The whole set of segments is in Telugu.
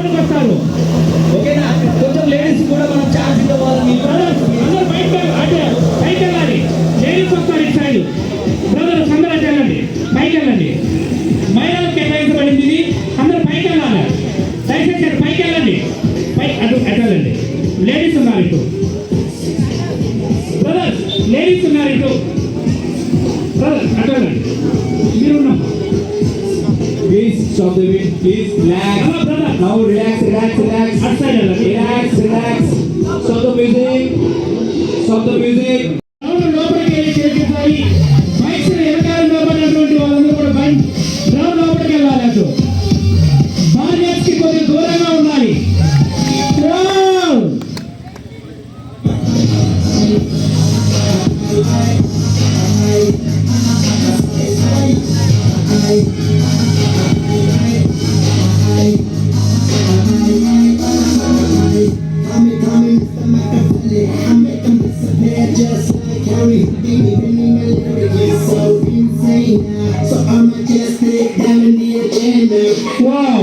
వస్తారు. ఓకేనా? కొంచెం లేడీస్ కూడా మనం ఛాన్స్ ఇవ్వాలి. అందరూ బయటకు పైకి వెళ్ళాలి. లేడీస్ వస్తారు ఇటు సైడ్. బ్రదర్స్ అందరూ అటు వెళ్ళండి, పైకి వెళ్ళండి. మహిళలకు కేటాయించబడింది ఇది. అందరూ పైకి వెళ్ళాలి. దయచేసి పైకి వెళ్ళండి. అటు వెళ్ళండి. లేడీస్ ఉన్నారు ఇటు. బ్రదర్స్ లేడీస్ ఉన్నారు ఇటు. బ్రదర్స్ అటు వెళ్ళండి. మీరు ఉన్నాం. Please stop the wind. Please relax. Hello, brother. Now relax. Outside, relax. Stop the music. లోపలికి వెళ్ళి చేసేసాయి. బైక్స్ వెనకాల లోపడినటువంటి వాళ్ళందరూ కూడా బైక్ గ్రౌండ్ లోపలికి వెళ్ళాలి. అటు బార్గెట్స్ కి కొద్దిగా దూరంగా ఉండాలి. Just like Harry Houdini, it's so insane. So I'ma just click down in the agenda. Wow!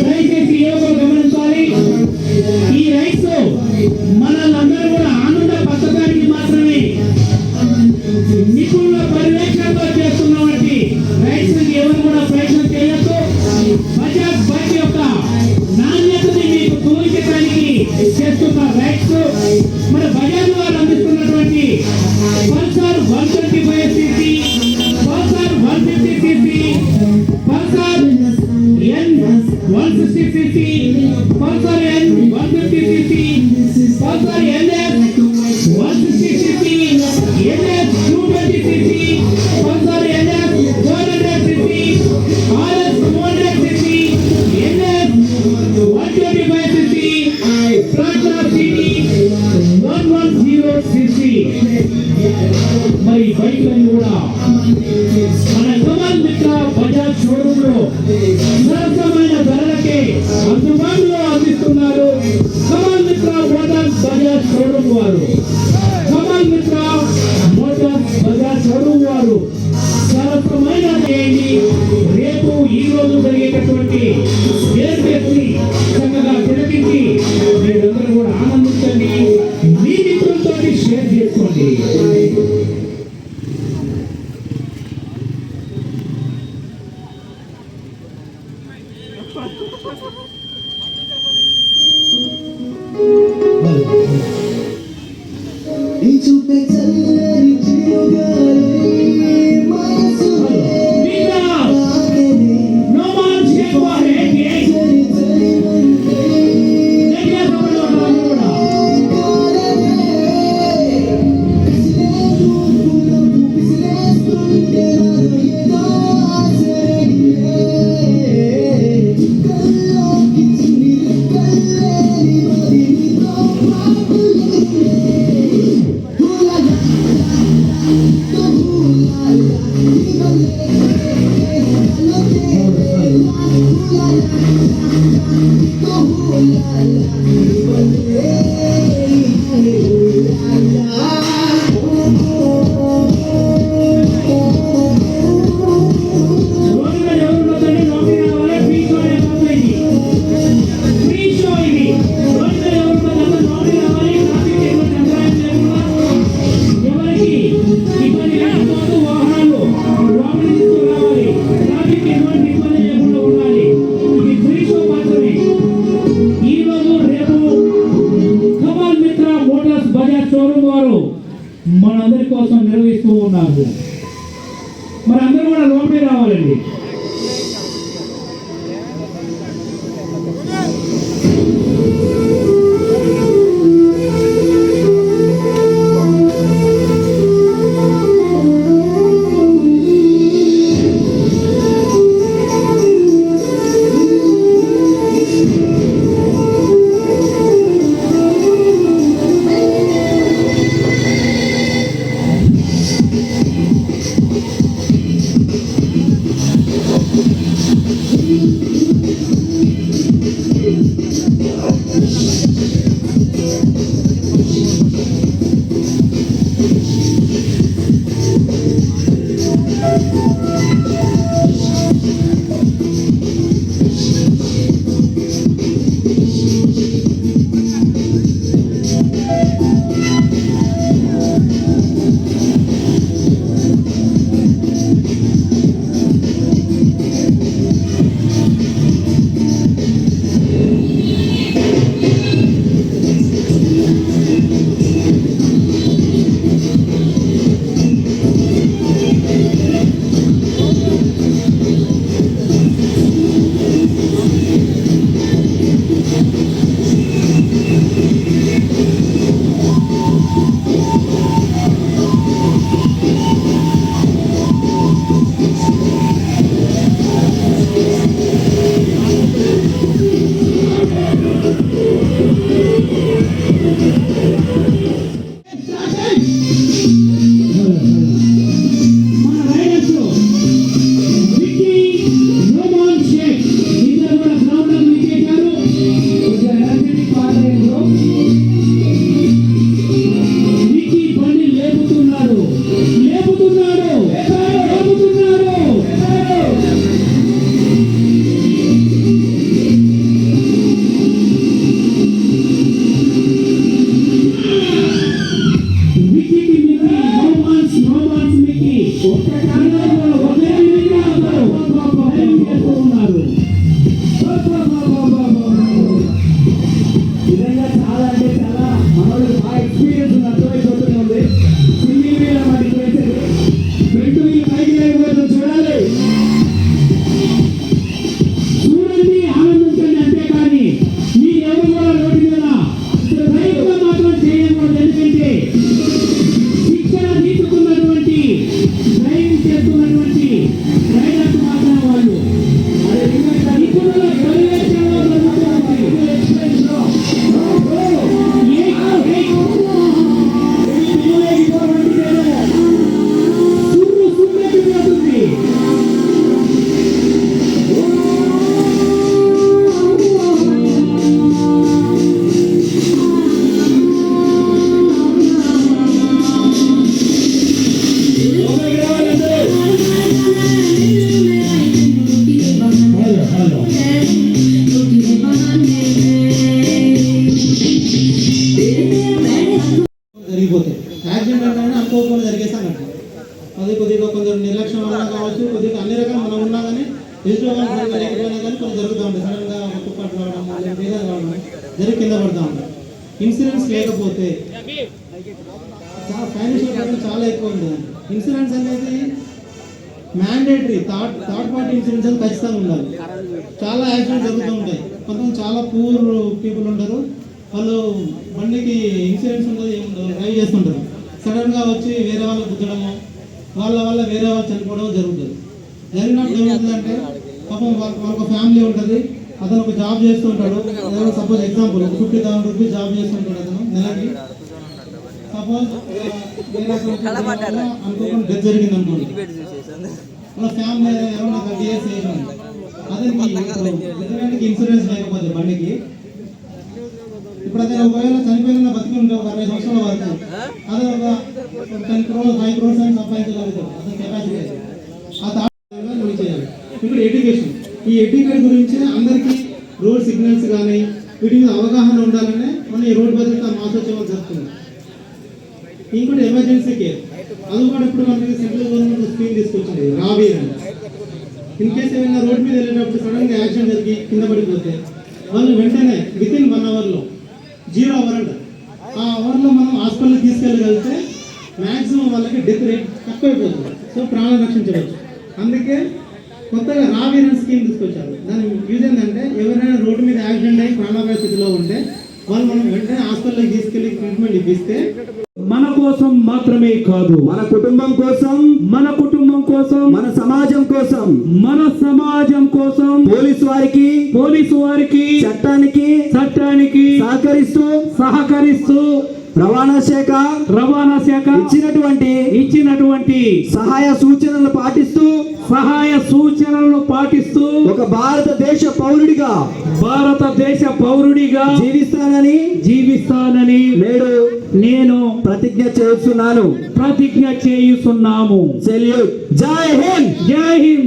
దయచేసి యువకులు గమనించాలి. ఈ రైట్స్ మనల్ని కూడా ఆనంద పథకానికి మాత్రమే నిపుణుల పర్యవేక్షణతో చేస్తున్నటువంటి రైట్స్ ఎవరు కూడా ప్రయత్నం చేయొద్దు. బజాజ్ బైక్ యొక్క నాణ్యతని మీకు చూపించడానికి చేస్తున్న రైట్స్ మన బజాజ్ వారు అందిస్తున్నటువంటి Pulsar 125cc, Pulsar 150cc, Pulsar N 160cc, Pulsar N 150cc, Pulsar NS 160cc, NS 220cc, Pulsar NS 400cc, RS 200cc, NS 125cc, ట్రాక్టర్ సిటీ 110cc. మరి బైక్లను కూడా మన కమల్ మిత్ర బజాజ్ షోరూమ్ లో సరసమైన ధరలకే అందుబాటులో అందిస్తున్నారు. కమల్ మిత్ర మోటార్స్ బజాజ్ షోరూమ్ వారు, కమల్ మిత్ర మోటార్స్ బజాజ్ షోరూమ్ వారు సరసమైన చేయండి. రేపు ఈ రోజు జరిగేటటువంటి ఏర్పేసి చక్కగా తిలకించి మీరందరూ కూడా ఆనందించండి. మీ మిత్రులతో షేర్ చేసుకోండి. మనందరి కోసం నిర్వహిస్తూ ఉన్నారు. మరి అందరూ కూడా లోపలికి రావాలండి. ఒక్క కాలంలో ఒకే విధంగా అందరూ డ్రైవింగ్ చేస్తూ ఉన్నారు. నిజంగా చాలా అంటే చాలా మనోళ్ళకి బాగా ఎక్స్పీరియన్స్ ఉంది, అర్థమైపోతుంది. సింగిల్ వీల్ మరి చేసేది ఫ్రంట్ వీల్ పైకి లేకపోతే చూడాలి, చూడండి, ఆనందించండి, అంతేకాని మీరు ఎవరు కూడా రోడ్డు మీద ప్రయత్నం మాత్రం చేయకూడదు. ఎందుకంటే శిక్షణ తీసుకున్నటువంటి డ్రైవింగ్ చేస్తున్నటువంటి డ్రైవర్స్ మాత్రం వాళ్ళు నిపుణుల పర్యవేక్షణలో జరుగుతుంది. జరిగిపోతాయి. యాక్సిడెంట్ అంటే అనుకోకుండా జరిగేసాను అంటే అది కొద్దిగా కొందరు నిర్లక్ష్యం వల్ల కావచ్చు, కొద్దిగా అన్ని రకాలు మనం ఉన్నా కానీ ఎదుటి వాళ్ళు లేకపోయినా కానీ కొన్ని జరుగుతూ ఉంటాయి. సడన్గా ఒక కుక్కట్ రావడం లేదా రావడం జరిగి కింద పడుతూ ఉంటాయి. ఇన్సూరెన్స్ లేకపోతే ఫైనాన్షియల్ ప్రాబ్లం చాలా ఎక్కువ ఉంటుంది. ఇన్సూరెన్స్ అనేది మ్యాండేటరీ, థర్డ్ పార్టీ ఇన్సూరెన్స్ అని ఖచ్చితంగా ఉండాలి. చాలా యాక్సిడెంట్స్ జరుగుతూ ఉంటాయి. కొంతమంది చాలా పూర్ పీపుల్ ఉంటారు, వాళ్ళు బండికి ఇన్సూరెన్స్ ఉండదు, ఏముండదు, డ్రైవ్ చేస్తుంటారు. సడన్గా వచ్చి వేరే వాళ్ళు గుద్దడము, వాళ్ళ వల్ల వేరే వాళ్ళు చనిపోవడం జరుగుతుంది. జరిగినప్పుడు ఏమవుతుందంటే పాపం వాళ్ళకు ఫ్యామిలీ ఉంటుంది, అతను ఒక జాబ్ చేస్తూ ఉంటాడు. సపోజ్ ఎగ్జాంపుల్ 50,000 రూపీస్ జాబ్ చేస్తుంటాడు అతను నెలకి. సపోజ్ అనుకోకుండా డెత్ జరిగింది అనుకోండి, వాళ్ళ ఫ్యామిలీ ఏమన్నా 30 years ఏజ్ ఉంది, అతనికి ఇన్సూరెన్స్ లేకపోతే బండికి, ఇప్పుడు అతను ఒకవేళ చనిపోయిన బతికి ఉంటే ఒక 60 సంవత్సరాల వరకు అదే ఒక 10 crores 5 crores అని సంపాదించగలుగుతాడు అతని కెపాసిటీ. ఆ థాట్ చేయాలి. ఇప్పుడు ఎడ్యుకేషన్, ఈ ఎడ్యుకేషన్ గురించి అందరికీ రోడ్ సిగ్నల్స్ కానీ వీటి మీద అవగాహన ఉండాలనే మనం ఈ రోడ్ భద్రత మాసోత్సవాలు జరుపుతున్నాం. ఇంకోటి ఎమర్జెన్సీ కేర్, అది కూడా ఇప్పుడు మనకి సెంట్రల్ గవర్నమెంట్ స్కీమ్ తీసుకొచ్చింది రావీర్ అని. ఇన్ కేసు ఏమైనా రోడ్ మీద వెళ్ళేటప్పుడు సడన్గా యాక్సిడెంట్ జరిగి కింద పడిపోతే వాళ్ళు వెంటనే వితిన్ 1 hourలో 0 hour అంట, ఆ అవర్లో మనం హాస్పిటల్కి తీసుకెళ్ళగలిగితే మ్యాక్సిమం వాళ్ళకి డెత్ రేట్ తక్కువైపోతుంది. సో ప్రాణం రక్షించవచ్చు. అందుకే కొత్తగా రావీర్ అనే స్కీమ్ తీసుకొచ్చారు. దాని యూజ్ ఏంటంటే ఎవరైనా రోడ్డు మీద యాక్సిడెంట్ అయ్యి ప్రాణాపాయ స్థితిలో ఉంటే వాళ్ళు మనం వెంటనే హాస్పిటల్కి తీసుకెళ్ళి ట్రీట్మెంట్ ఇప్పిస్తే మన కోసం మాత్రమే కాదు, మన కుటుంబం కోసం, మన కుటుంబం కోసం, మన సమాజం కోసం, మన సమాజం కోసం పోలీసు వారికి చట్టానికి సహకరిస్తూ రవాణా శాఖ ఇచ్చినటువంటి సహాయ సూచనలను పాటిస్తూ ఒక భారతదేశ పౌరుడిగా జీవిస్తానని నేను ప్రతిజ్ఞ చేస్తున్నాము. సెల్యూట్. జై హింద్.